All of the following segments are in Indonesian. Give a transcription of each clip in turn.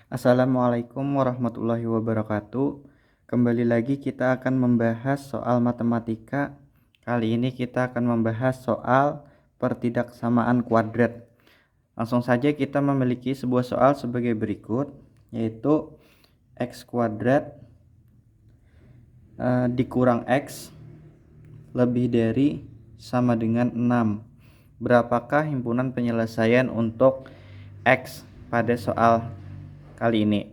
Assalamualaikum warahmatullahi wabarakatuh. Kembali lagi kita akan membahas soal matematika. Kali ini kita akan membahas soal pertidaksamaan kuadrat. Langsung saja kita memiliki sebuah soal sebagai berikut, yaitu x kuadrat dikurang x lebih dari sama dengan 6. Berapakah himpunan penyelesaian untuk x pada soal kali ini?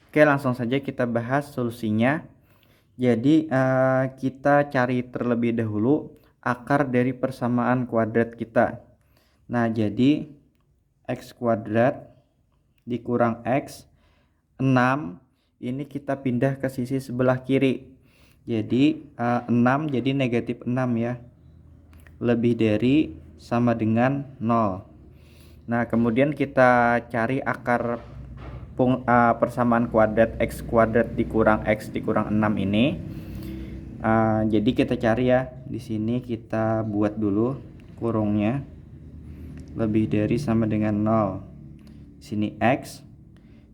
Oke, langsung saja kita bahas solusinya. Jadi kita cari terlebih dahulu akar dari persamaan kuadrat kita. Nah, jadi x kuadrat dikurang x 6 ini kita pindah ke sisi sebelah kiri. Jadi 6 jadi negatif 6 ya. Lebih dari sama dengan 0. Nah, kemudian kita cari akar persamaan kuadrat x kuadrat dikurang x dikurang 6 ini. Jadi kita cari ya, di sini kita buat dulu kurungnya lebih dari sama dengan 0. Di sini x,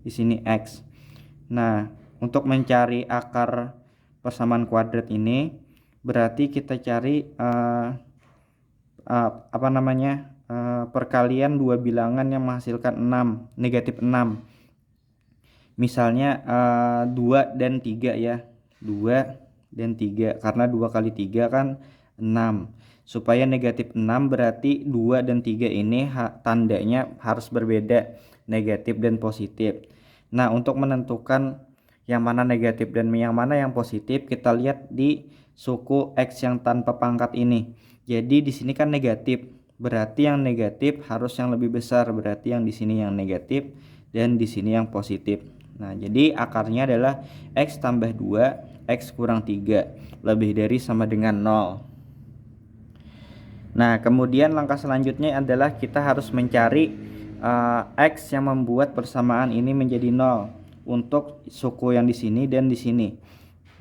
di sini x. Nah, untuk mencari akar persamaan kuadrat ini berarti kita cari perkalian dua bilangan yang menghasilkan 6, negatif 6. Misalnya 2 dan 3 ya. 2 dan 3 karena 2 kali 3 kan 6. Supaya negatif 6 berarti 2 dan 3 ini tandanya harus berbeda, negatif dan positif. Nah, untuk menentukan yang mana negatif dan yang mana yang positif, kita lihat di suku x yang tanpa pangkat ini. Jadi di sini kan negatif, berarti yang negatif harus yang lebih besar, berarti yang di sini yang negatif dan di sini yang positif. Nah, jadi akarnya adalah x tambah 2, x kurang 3, lebih dari sama dengan 0. Nah, kemudian langkah selanjutnya adalah kita harus mencari x yang membuat persamaan ini menjadi 0 untuk suku yang di sini dan di sini.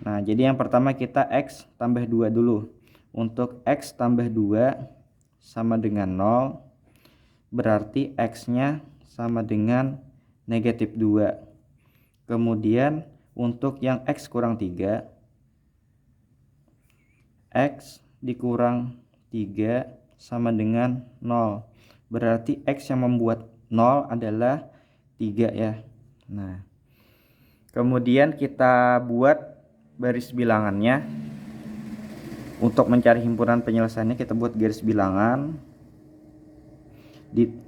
Nah, jadi yang pertama kita x tambah 2 dulu. Untuk x tambah 2 sama dengan 0, berarti x-nya sama dengan negatif 2. Kemudian untuk yang x kurang 3, x dikurang 3 sama dengan 0. Berarti x yang membuat 0 adalah 3 ya. Nah, kemudian kita buat baris bilangannya. Untuk mencari himpunan penyelesaiannya kita buat garis bilangan.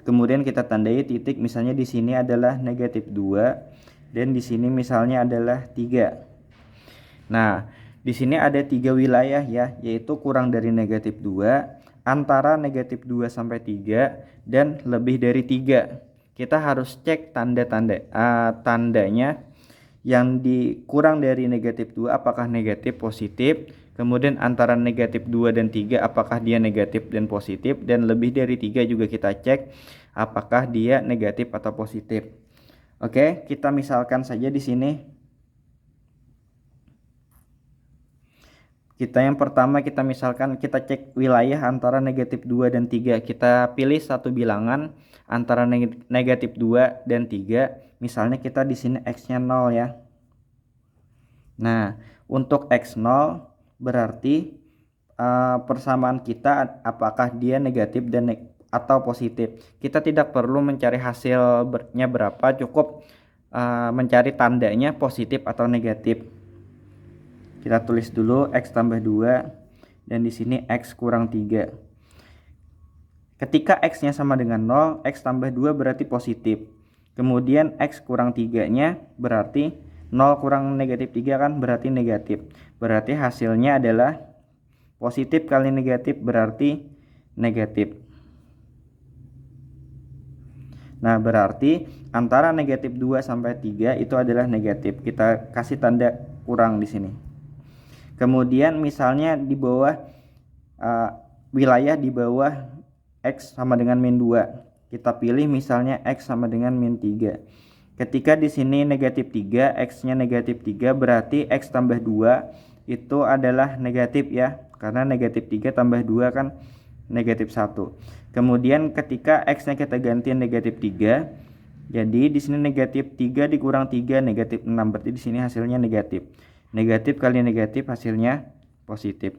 Kemudian kita tandai titik, misalnya di sini adalah negatif 2 dan di sini misalnya adalah 3. Nah, di sini ada 3 wilayah ya, yaitu kurang dari negatif 2, antara negatif 2 sampai 3, dan lebih dari 3. Kita harus cek tandanya yang kurang dari negatif 2 apakah negatif positif, kemudian antara negatif 2 dan 3 apakah dia negatif dan positif, dan lebih dari 3 juga kita cek apakah dia negatif atau positif. Oke, kita misalkan saja di sini. Yang pertama kita misalkan kita cek wilayah antara negatif 2 dan 3. Kita pilih satu bilangan antara negatif 2 dan 3. Misalnya kita di sini x-nya 0 ya. Nah, untuk x0 berarti persamaan kita apakah dia negatif dan atau positif. Kita tidak perlu mencari hasilnya berapa, cukup mencari tandanya positif atau negatif. Kita tulis dulu x tambah 2 dan di sini x kurang 3. Ketika x-nya sama dengan 0, x tambah 2 berarti positif. Kemudian x kurang 3-nya berarti 0 kurang negatif 3 kan berarti negatif. Berarti hasilnya adalah positif kali negatif berarti negatif. Nah, berarti antara negatif 2 sampai 3 itu adalah negatif. Kita kasih tanda kurang di sini. Kemudian misalnya di bawah wilayah di bawah x sama dengan min 2. Kita pilih misalnya x sama dengan min 3. Ketika di sini negatif 3, x-nya negatif 3 berarti x tambah 2 itu adalah negatif ya. Karena negatif 3 tambah 2 kan negatif 1. Kemudian ketika x-nya kita ganti negatif 3, Jadi di sini negatif 3 dikurang 3 negatif 6, berarti di sini hasilnya negatif. Negatif kali negatif hasilnya positif.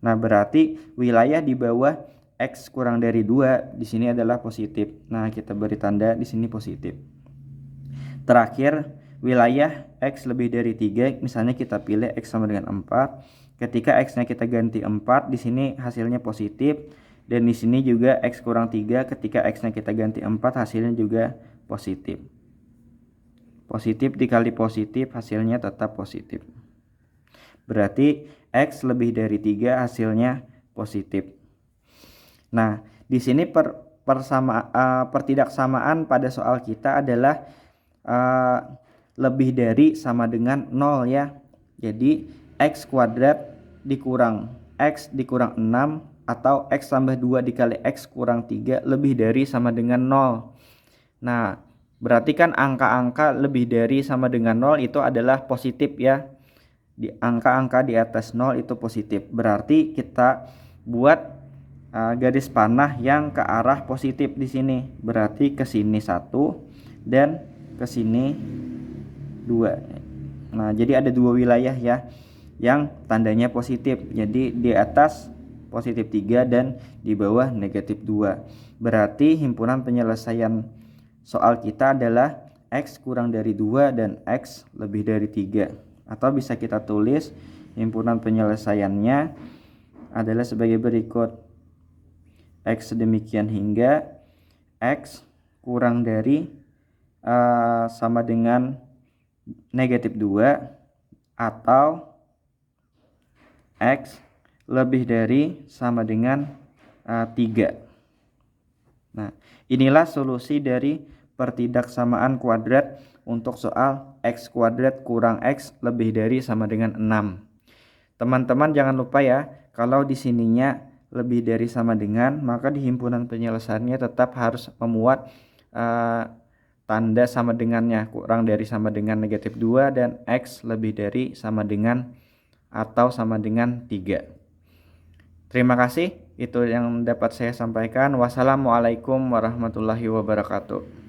Nah, berarti wilayah di bawah X kurang dari 2 di sini adalah positif. Nah, kita beri tanda di sini positif. Terakhir, wilayah X lebih dari 3, misalnya kita pilih X sama dengan 4. Ketika X-nya kita ganti 4, di sini hasilnya positif. Dan di sini juga X kurang 3, ketika X-nya kita ganti 4, hasilnya juga positif. Positif dikali positif, hasilnya tetap positif. Berarti X lebih dari 3, hasilnya positif. Nah, di sini pertidaksamaan pada soal kita adalah lebih dari sama dengan 0 ya. Jadi X kuadrat dikurang X dikurang 6 atau X tambah 2 dikali X kurang 3 lebih dari sama dengan 0. Nah, berarti kan angka-angka lebih dari sama dengan 0 itu adalah positif ya. Di angka-angka di atas 0 itu positif. Berarti kita buat garis panah yang ke arah positif di sini. Berarti ke sini 1 dan ke sini 2. Nah, jadi ada 2 wilayah ya yang tandanya positif. Jadi di atas positif 3 dan di bawah negatif 2. Berarti himpunan penyelesaian soal kita adalah X kurang dari 2 dan X lebih dari 3. Atau bisa kita tulis himpunan penyelesaiannya adalah sebagai berikut. X sedemikian hingga X kurang dari sama dengan negatif 2 atau X lebih dari sama dengan 3. Nah, inilah solusi dari pertidaksamaan kuadrat untuk soal X kuadrat kurang X lebih dari sama dengan 6. Teman-teman jangan lupa ya, kalau di sininya lebih dari sama dengan, maka di himpunan penyelesaiannya tetap harus memuat tanda sama dengannya, kurang dari sama dengan negatif 2 dan X lebih dari sama dengan atau sama dengan 3. Terima kasih, itu yang dapat saya sampaikan. Wassalamualaikum warahmatullahi wabarakatuh.